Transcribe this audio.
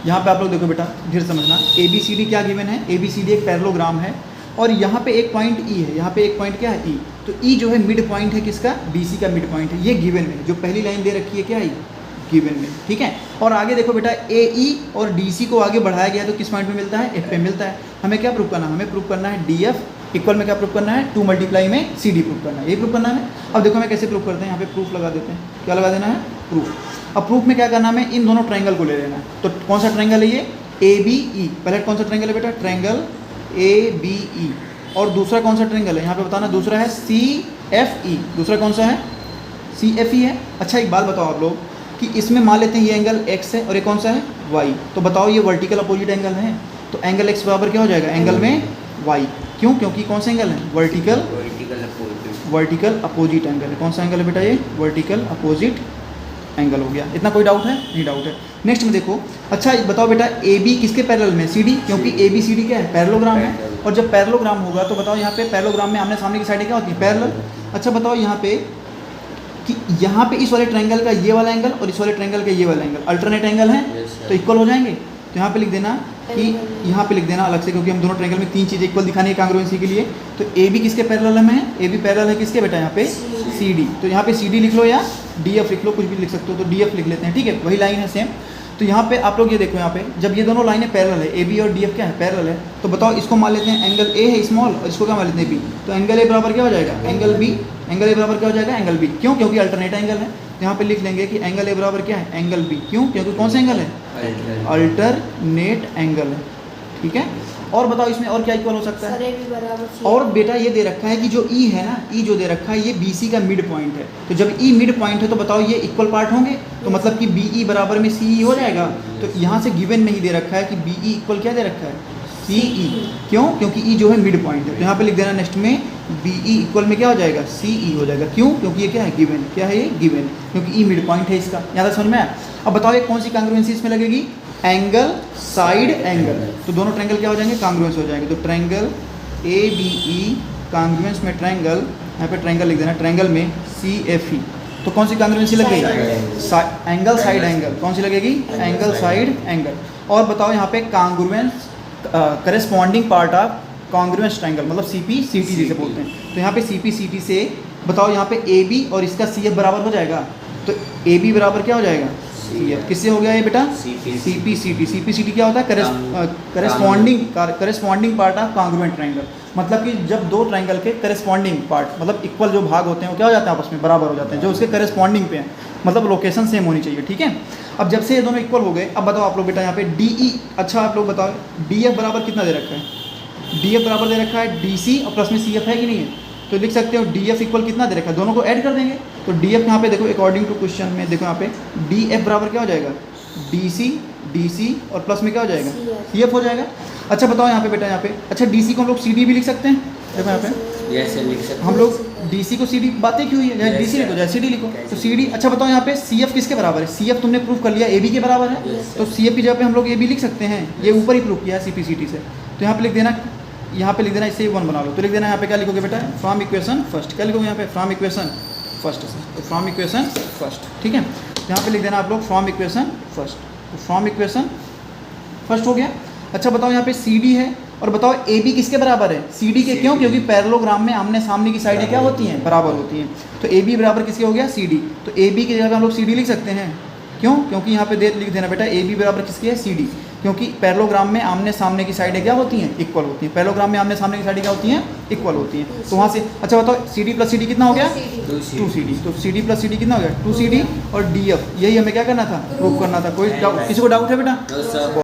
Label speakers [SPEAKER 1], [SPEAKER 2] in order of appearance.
[SPEAKER 1] यहाँ पे आप लोग देखो बेटा, धीरे समझना, ए बी सी डी क्या गिवन है, ए बी सी डी एक पैरेललोग्राम है और यहाँ पे एक पॉइंट ई है, यहाँ पे एक पॉइंट क्या है ई, तो ई जो है मिड पॉइंट है किसका, बी सी का मिड पॉइंट है, ये गिवन में जो पहली लाइन दे रखी है क्या है गिवन में, ठीक है। और आगे देखो बेटा ए ई और डी सी को आगे बढ़ाया गया तो किस पॉइंट पे मिलता है, एफ पे मिलता है। हमें क्या प्रूव करना है, हमें प्रूव करना है डी एफ इक्वल में क्या प्रूव करना है, 2 मल्टीप्लाई में सी डी प्रूव करना है, ये प्रूव करना है। अब देखो हमें कैसे प्रूव करते हैं, यहाँ पे प्रूफ लगा देते हैं, क्या लगा देना है, प्रूफ। अब प्रूफ में क्या करना है, हमें इन दोनों ट्रायंगल को ले लेना है। तो कौन सा ट्रायंगल है ये, ए बी ई, पहले कौन सा ट्रायंगल है बेटा, ट्रायंगल ए बी ई, और दूसरा कौन सा ट्रायंगल है, यहाँ पे बताना, दूसरा है सी एफ ई, दूसरा कौन सा है, सी एफ ई है। अच्छा एक बात बताओ आप लोग कि इसमें मान लेते हैं ये एंगल x है और ये कौन सा है y, तो बताओ ये वर्टिकल अपोजिट एंगल है, तो एंगल x बराबर क्या हो जाएगा, एंगल में y, क्यों, क्योंकि कौन सा एंगल है, वर्टिकल अपोजिट एंगल है। कौन सा एंगल है बेटा, ये वर्टिकल अपोजिट एंगल हो गया। इतना कोई डाउट है, नहीं डाउट है। नेक्स्ट में देखो, अच्छा बताओ बेटा ए बी किसके पैरेलल में, सी डी, क्योंकि ए बी सी डी क्या है, पैरेललोग्राम है, और जब पैरेललोग्राम होगा तो बताओ यहाँ पे पैरेललोग्राम में आमने सामने की साइड क्या होती है, पैरेलल। अच्छा बताओ यहाँ पे कि यहाँ पे इस वाले ट्रायंगल का ये वाला एंगल और इस वाले ट्रायंगल का ये वाला एंगल अल्टरनेट एंगल है, तो इक्वल हो जाएंगे। तो यहाँ पे लिख देना कि यहाँ पे लिख देना अलग से, क्योंकि हम दोनों ट्रायंगल में 3 चीज़ें इक्वल दिखानी है कांग्रुएंसी के लिए। तो ए बी किसके पैरेलल में है, ए बी पैरेलल है किसके बेटा, यहाँ पे सी डी, तो यहाँ पे सी डी लिख लो या डी एफ लिख लो, कुछ भी लिख सकते हो, तो डी एफ लिख लेते हैं, ठीक है, वही लाइन है सेम। तो यहाँ पे आप लोग ये देखो, यहाँ पे जब ये दोनों लाइनें पैरेलल है, ए बी और डी एफ क्या है, पैरेलल है, तो बताओ इसको मान लेते हैं एंगल ए है स्मॉल और इसको क्या मान लेते हैं बी, तो एंगल ए बराबर क्या हो जाएगा, एंगल बी, एंगल ए बराबर क्या हो जाएगा, एंगल बी, क्यों, क्योंकि अल्टरनेट एंगल है। तो यहाँ पे लिख लेंगे कि एंगल ए बराबर क्या है, एंगल बी, क्यों, क्योंकि कौन सा एंगल है, अल्टरनेट एंगल है, ठीक है। और बताओ इसमें और क्या इक्वल हो सकता है, और बेटा ये दे रखा है कि जो ई है ना, ई जो दे रखा है ये बी सी का मिड पॉइंट है, तो जब ई मिड पॉइंट है तो बताओ ये इक्वल पार्ट होंगे, तो मतलब कि बी ई बराबर में सी ई हो जाएगा। तो यहाँ से गिवन में ही दे रखा है कि बी ई इक्वल क्या दे रखा है, सी ई, क्यों, क्योंकि ई जो है मिड पॉइंट है। तो यहाँ पे लिख देना नेक्स्ट में बी ई इक्वल में क्या हो जाएगा, सी ई हो जाएगा, क्यों, क्योंकि ये क्या है, गिवन, क्या है ये गिवन, क्योंकि ई मिड पॉइंट है इसका। यहाँ तक समझ में आया। अब बताओ ये कौन सी कांग्रुएंसी इसमें लगेगी, एंगल साइड एंगल, तो दोनों ट्रायंगल क्या हो जाएंगे, कांग्रुएंस हो जाएंगे। तो ट्रायंगल ए बी ई कांग्रुएंस में ट्रायंगल, यहाँ पे ट्रायंगल लिख देना, ट्रायंगल में सी एफ ई, तो कौन सी कांग्रुएंसी लग गई, एंगल साइड एंगल, कौन सी लगेगी, एंगल साइड एंगल। और बताओ यहाँ पे कांग्रुएंस करेस्पॉन्डिंग पार्ट ऑफ कांग्रुएंस ट्रायंगल, मतलब सी पी सी टी जिसे बोलते हैं। तो यहाँ पे सी पी सी टी से बताओ यहाँ पे ए बी और इसका सी एफ बराबर हो जाएगा, तो ए बी बराबर क्या हो जाएगा, सी एफ, किससे हो गया ये बेटा, C P C T. C P C T क्या होता है, corresponding part of congruent triangle, मतलब कि जब दो ट्रायंगल के करेस्पॉन्डिंग पार्ट, मतलब इक्वल जो भाग होते हैं वो क्या हो जाते हैं, आपस में बराबर हो जाते हैं, जो उसके करेस्पॉन्डिंग पे हैं, मतलब लोकेशन सेम होनी चाहिए, ठीक है। अब जब से ये दोनों इक्वल हो गए, अब बताओ आप लोग बेटा यहाँ पे डी ई, अच्छा आप लोग बताओ डी एफ बराबर कितना दे रखा है, डी एफ बराबर दे रखा है डी सी और प्लस में सी एफ है कि नहीं है, तो लिख सकते हो डी एफ इक्वल कितना दे रखा है, दोनों को ऐड कर देंगे। तो डी एफ यहाँ पे देखो अकॉर्डिंग टू क्वेश्चन में देखो यहाँ पे डी एफ बराबर क्या हो जाएगा, डी सी और प्लस में क्या हो जाएगा, सी एफ हो जाएगा। अच्छा बताओ यहाँ पे बेटा, यहाँ पे अच्छा डी सी को हम लोग सी डी भी लिख सकते हैं, देखो यहाँ पे
[SPEAKER 2] जैसे लिख सकते
[SPEAKER 1] हम लोग डी सी को सी डी, बातें क्यों हुई है, चाहे डी सी लिखो चाहे सी डी लिखो, तो सी डी। अच्छा बताओ यहाँ पे सी एफ किसके बराबर है, सी एफ तुमने प्रूफ कर लिया ए बी के बराबर है, तो सी एफ की जगह पे हम लोग ए बी लिख सकते हैं, ये ऊपर ही प्रूफ किया है सी पी सी टी से। तो यहाँ पे लिख देना, यहाँ पे लिख देना, इससे 1 बना लो, तो लिख देना यहाँ पे क्या लिखोगे बेटा, फ्रॉम इक्वेशन फर्स्ट, क्या लिखोगे यहाँ पे, फ्रॉम इक्वेशन फर्स्ट, तो फ्रॉम इक्वेशन फर्स्ट, ठीक है। यहाँ पे लिख देना आप लोग फ्रॉम इक्वेशन फर्स्ट, तो फ्रॉम इक्वेशन फर्स्ट हो गया। अच्छा बताओ यहाँ पे सी डी है, और बताओ ए बी किसके बराबर है, सी डी के, क्यों, क्योंकि पैरेललोग्राम में आमने सामने की साइडें क्या होती हैं, बराबर होती हैं। तो ए बी बराबर किसके हो गया, सी डी, तो ए बी की जगह हम लोग सी डी लिख सकते हैं, क्यों, क्योंकि यहाँ पे लिख देना बेटा ए बी बराबर किसकी है, सी डी, क्योंकि पैरेललोग्राम में आमने सामने की साइडें क्या होती हैं, इक्वल होती हैं, पैरेललोग्राम में आमने सामने की साइडें क्या होती हैं, इक्वल होती हैं। तो वहाँ से अच्छा बताओ C D plus C D कितना हो गया, 2 सी डी, तो C D plus C D कितना हो गया, 2 सी डी, और डी एफ, यही हमें क्या करना था, प्रूव करना था। कोई किसी को डाउट है बेटा?